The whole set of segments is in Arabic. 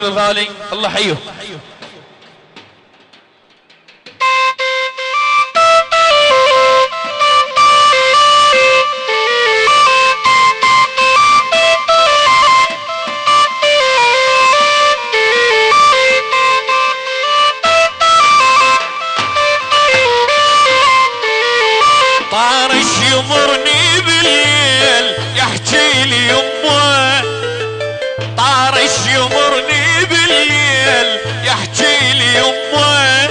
الغالي الله حيه. طارش يمرني بالليل يحكي لي يمه، طارش يمرني بالليل يحكي لي يمه،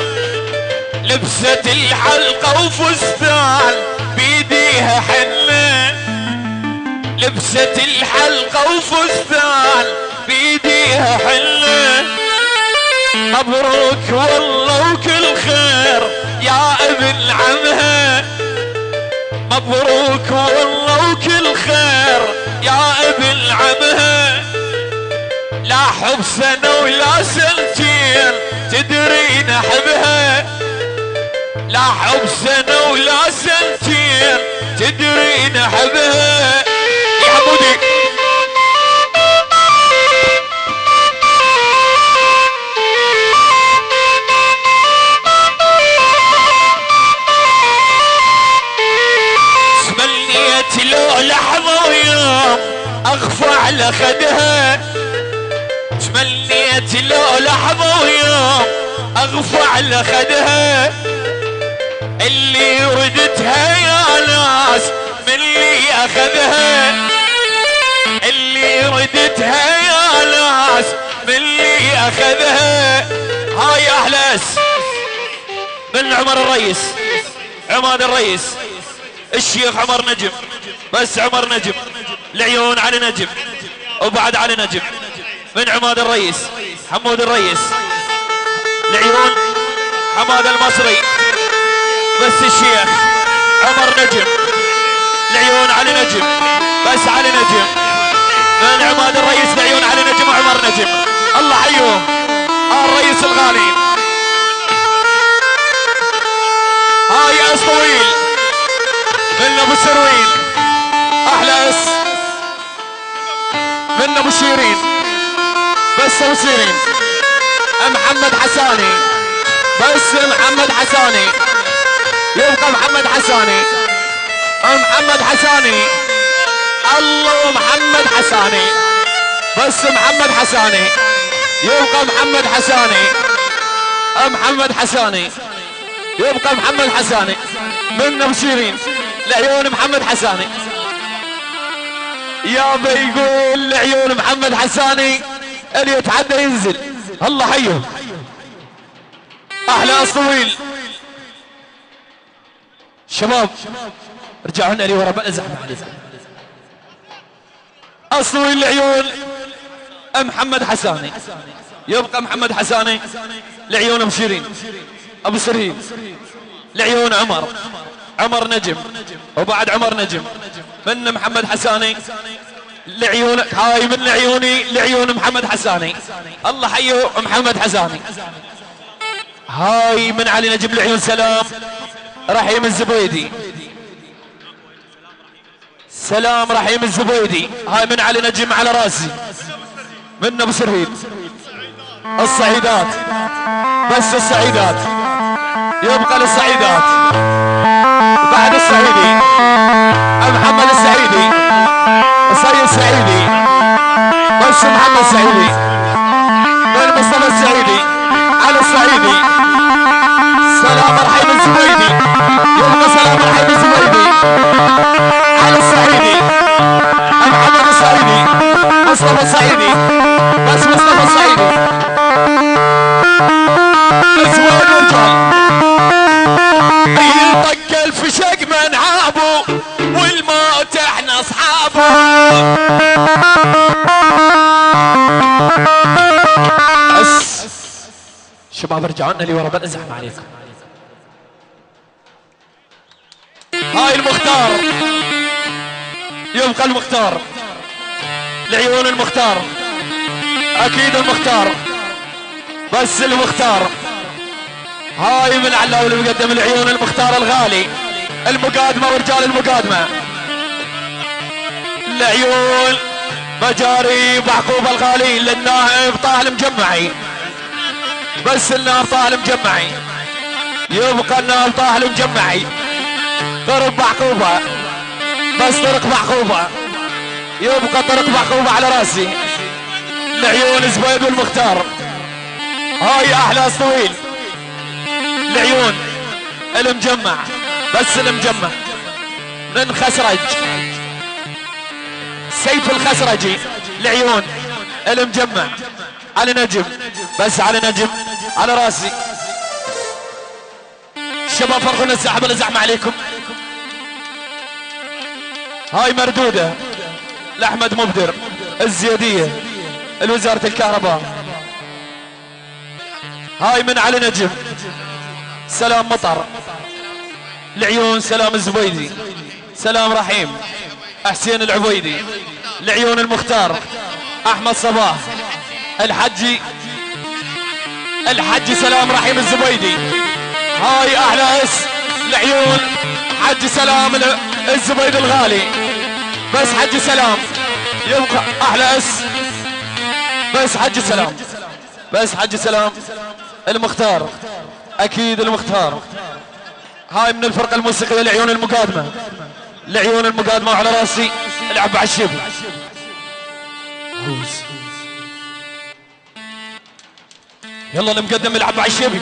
لبست الحلقة وفستان بيديها حنة، لبست الحلقة وفستان بيديها حنة، مبروك والله وكل خير يا ابن عمها، مبروك والله وكل خير يا ابن عمها، لا حب سنة ولا سنتين تدرين احبها، لا حب سنة ولا سنتين تدرين احبها يا حمودي. تمنيت لو لحظة ويوم اغفى على خدها، تمنيت لو لحظة ويوم اغفى على خدها، اللي ردتها يا ناس من اللي اخذها، اللي ردتها يا ناس من اللي اخذها. هاي احلى من عمر الرئيس، عماد الرئيس، الشيخ عمر نجم، بس عمر نجم، العيون علي نجم وبعد علي نجم، من عماد الرئيس حمود الرئيس، العيون حماد المصري، بس الشيخ عمر نجم، العيون علي نجم، بس علي نجم، من عماد الرئيس العيون علي نجم وعمر نجم. الله حيهم الرئيس الغالي. هاي اس طويل من ابو سروين، احلى اس من ابو شيرين، بس ابو شيرين محمد حساني، بس محمد حساني، يبقى محمد حساني، محمد حساني، الله محمد حساني، بس محمد حساني، يبقى محمد حساني، محمد حساني، يبقى محمد حساني، من ابو شيرين لعيون محمد حساني، يا بيقول لعيون محمد حساني اللي يتعدى ينزل. الله حيه. احلى اصطويل شباب رجعوا لنا لي ورا بقى زحمه علي زحمه. اصطويل العيون محمد حساني، يبقى محمد حساني لعيون ابو شيرين، ابو سرين لعيون عمر نجم وبعد عمر نجم، من محمد حساني لعيونك، هاي من لعيوني لعيون محمد حساني. الله حيه محمد حساني. هاي من علي نجم لعيون سلام رحيم الزبيدي، سلام رحيم الزبيدي، هاي من علي نجم على راسي، من ابو سرهيد. الصعيدات، بس الصعيدات، يبقى للصعيدات بعد الصعيدي محمد السعيدي، سيد السعيدي، بس محمد السعيدي، من مصطفى السعيدي على الصعيدي، سلام رحيم الزبيدي، يبقى سلام رحيم الزبيدي على الصعيدي، محمد السعيدي، مصطفى السعيدي، بس مصطفى السعيدي، بس وين الرجال يطق الفشق من عابه والموت احنا اصحابه. بس شباب رجعوا لنا لي ورا بقى زحمه عليكم. هاي المختار، يبقى المختار لعيون المختار، اكيد المختار، بس المختار. هاي من علاوي اللي مقدم العيون المختار الغالي، المقادمه ورجال المقادمه، العيون مجاري بعقوب الغالي للنائب طه المجمعي، بس النائب طه المجمعي، يبقى النائب طه المجمعي. طرق بعقوبة، بس طرق بعقوبة، يبقى طرق بعقوبة على راسي. لعيون زبيد والمختار، هاي احلى طويل. لعيون المجمع، بس المجمع من خسرج، سيف الخسرجي. لعيون المجمع على نجم، بس على نجم على راسي. الشباب فرقوا السحب الزحمة عليكم. هاي مردودة لأحمد مبدر الزيادية الوزارة الكهرباء. هاي من علي نجم سلام مطر. لعيون سلام الزبيدي، سلام رحيم حسين العبيدي. لعيون المختار احمد صباح الحجي سلام رحيم الزبيدي. هاي احلى اس. لعيون حجي سلام الزبيدي الغالي، بس حجي سلام يبقى احلى اس، بس حجي سلام، بس حجي سلام المختار، اكيد المختار. هاي من الفرقة الموسيقية لعيون المقادمة، لعيون المقادمة وعلى راسي العب على الشبل. يلا المقدم العب على الشبل.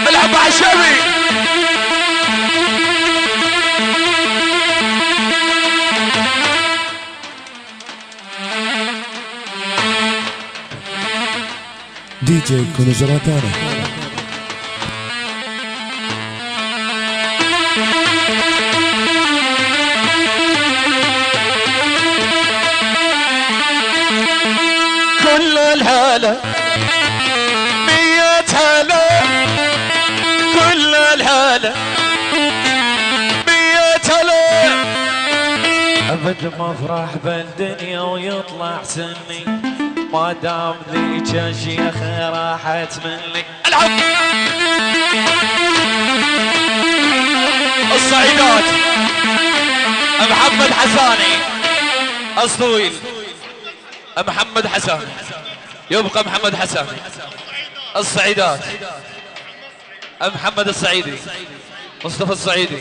العب على الشبل. دي جي كونجراتانا. كل الهلا 100 هلا، كل الهلا 100 هلا. ابد ما افرح بالدنيا ويطلع سني، ما دام ذيك الشيخ راحت مني. العب الصعيدات محمد حساني الصويل، محمد حساني يبقى محمد حساني. الصعيدات محمد الصعيدي، مصطفى الصعيدي،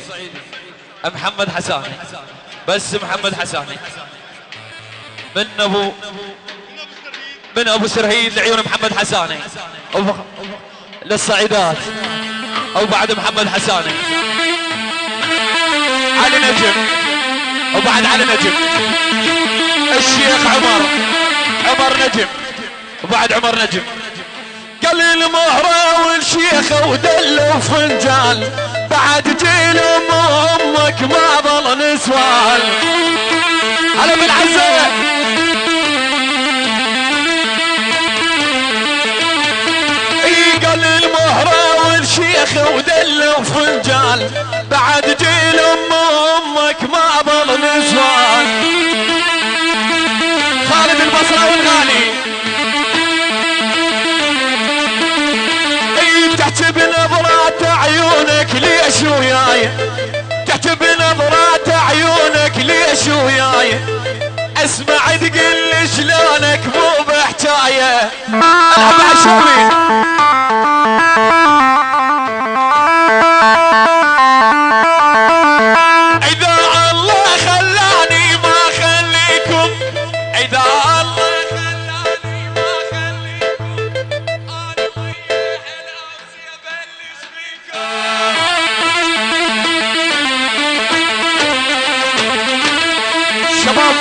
محمد حساني، بس محمد حساني من ابو سرهيد. لعيون محمد حساني للصعيدات، او بعد محمد حساني علي نجم، وبعد علي نجم الشيخ عمر نجم، وبعد عمر نجم. قال المهرة والشيخة ودلوا فنجان، بعد جيل امك ما ظل نسوان. على بالعزة قال المهرة والشيخة ودلوا فنجان، بعد جيل امك ما ظل نسوان. خالد البصراوي الغالي تحت بنظرات عيونك ليش وياي، تحت بنظرات عيونك ليش وياي، اسمع تقل شلونك مو بحكايه. العب عشوري اذا الله خلاني ما خليكم، اذا الله خلاني ما خليكم، انا وياه الامس ابلش فيكم. شباب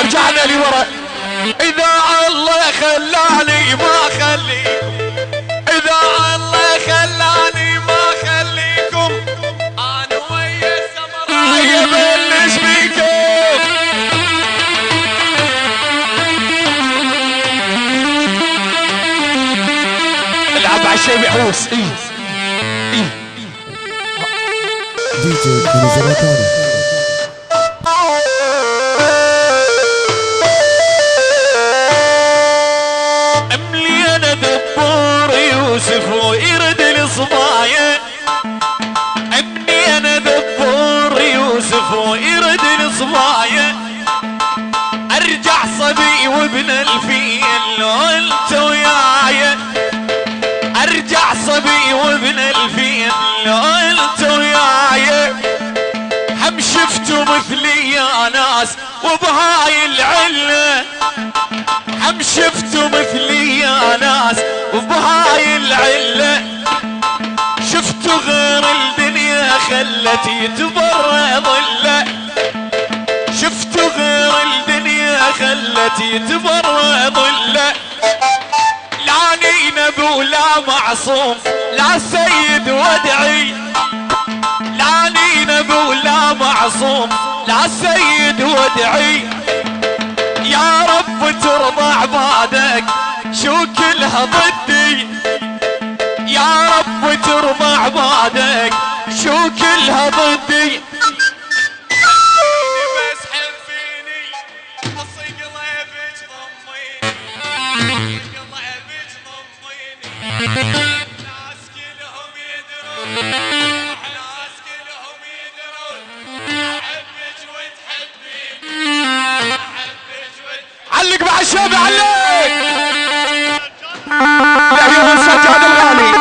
رجعنا لورا. اذا الله خلاني ما خليكم، اذا الله خلاني ما خليكم، انا ويا السمراء ابلش فيكم. العب على الشيء بيحوس. دي جي كونجراتانا. املي انا دبور يوسف ويرد الصبايا، صفو يرد الصبايا ارجع صبي وابن الفيل لو انت وياي ارجع صبي وابن الفيل لو انت وياي هم شفتوا مثلي يا ناس وبهاي العله هم شفتوا مثلي يا ناس وبهاي العله شفتوا غير الدنيا خلتي تبرى ظله شفتوا غير الدنيا خلتي تبرى ظله لا نينب ولا معصوم لا سيد وادعي لا نينب ولا معصوم لا سيد وادعي يا رب ترضى عبادك شو كلها ضدي يا رب ترضى عبادك شو كلها ضدي بس حبيني اصق قلبك ضميني قلبك ضميني الناس كلهم يدرون الناس كلهم يدرون احبك وتحبيني علق مع الشاب علق لعيون سجاد الغالي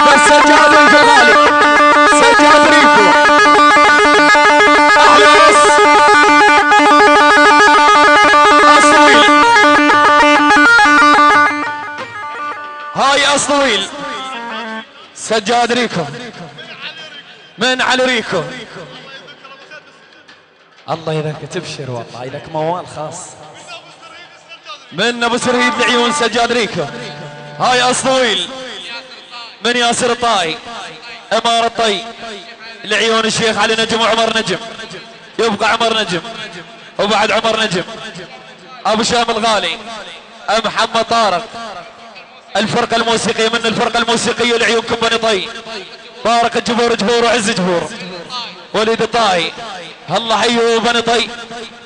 بس سجاد الغالي سجاد ريكو أحلس أصويل هاي أصويل سجاد ريكو من على ريكو الله يذاك تبشر والله لك موال خاص من ابو سريد لعيون سجاد ريكو هاي أصطويل من ياسر الطاي امار الطي لعيون الشيخ علي نجم وعمر نجم يبقى عمر نجم وبعد عمر نجم ابو شام الغالي محمد طارق الفرقة الموسيقية من الفرقة الموسيقية لعيون كمبني طي بارك الجبور جبور وعز جبور وليد الطاي الله حيو بني طي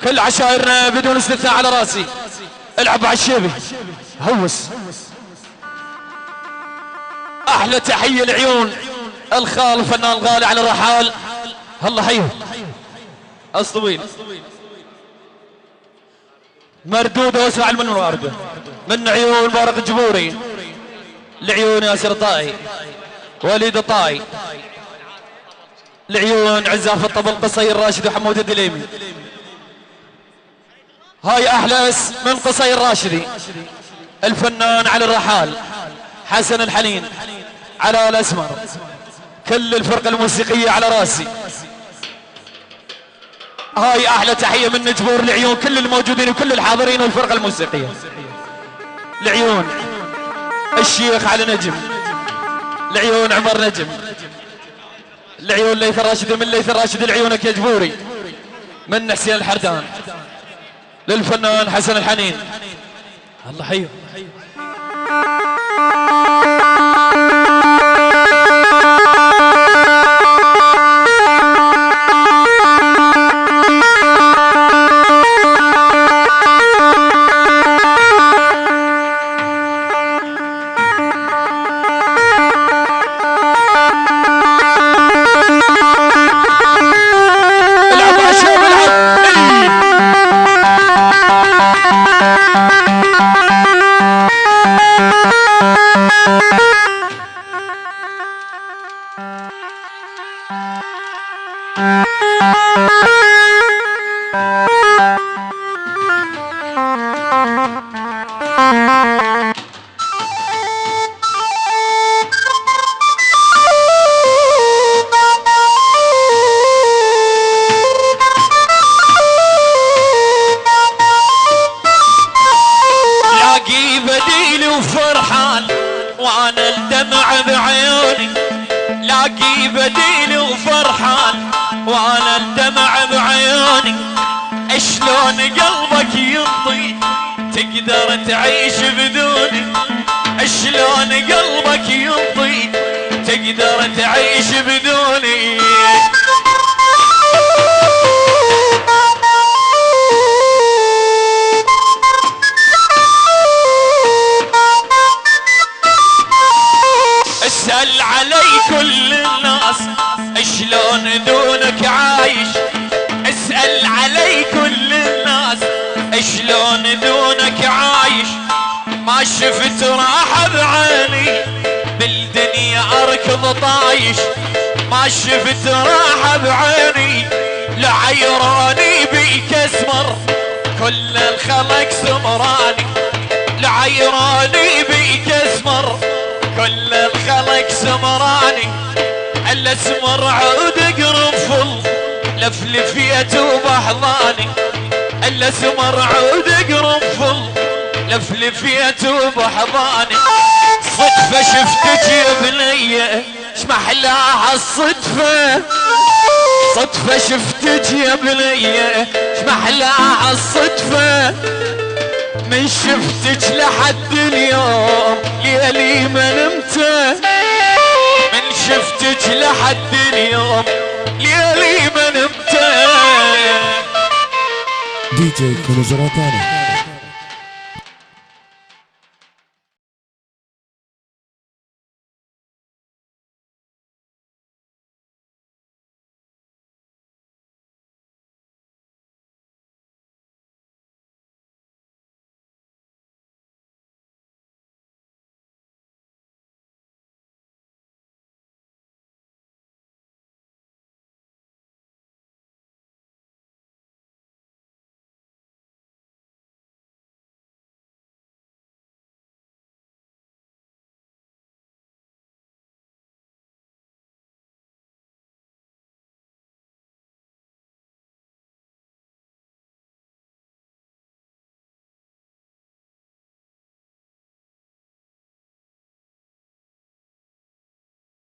كل عشائرنا بدون استثناء على راسي العب على الشيبي هوس احلى تحيه لعيون الخال الفنان الغالي على الرحال الله حيو الطويل مردوده واسمع المنوارده من عيون بارك الجبوري لعيون ياسر طاي وليد الطاي لعيون عزاف الطبل قصي الراشد وحمود الدليمي هاي احلس من قصي الراشدي الفنان على الرحال حسن الحنين على الاسمر كل الفرقة الموسيقية على راسي هاي احلى تحية من نجبور لعيون كل الموجودين وكل الحاضرين والفرقة الموسيقية لعيون الشيخ على نجم لعيون عمر نجم لعيون ليث الراشد من ليث الراشد لعيونك يا جبوري من حسين الحردان للفنان حسن الحنين الله حيو وانا الدمع بعيوني لاقي بديل وفرحان وانا الدمع بعيوني شلون قلبك ينطي تقدر تعيش بدوني شلون قلبك ينطي تقدر تعيش بدوني اسأل علي كل الناس شلون دونك عايش ما شفت راحة بعيني بالدنيا اركض طايش، ما شفت راحة بعيني لعيراني بيك اسمر كل الخلق سمراني، لعيراني بيك اسمر كل الخلق سمراني، الاسمر عود قرنفل لفلفيت وبحضاني، الاسمر عود قرنفل لفلفيت وبحضاني، صدفة شفتك يا بنية شمحلاها الصدفة، صدفة شفتك يا بنية شمحلاها الصدفة، من شفتك لحد اليوم ليلي ما نمت، من شفتك لحد اليوم ليلي ما نمت. DJ كنوز روتانا.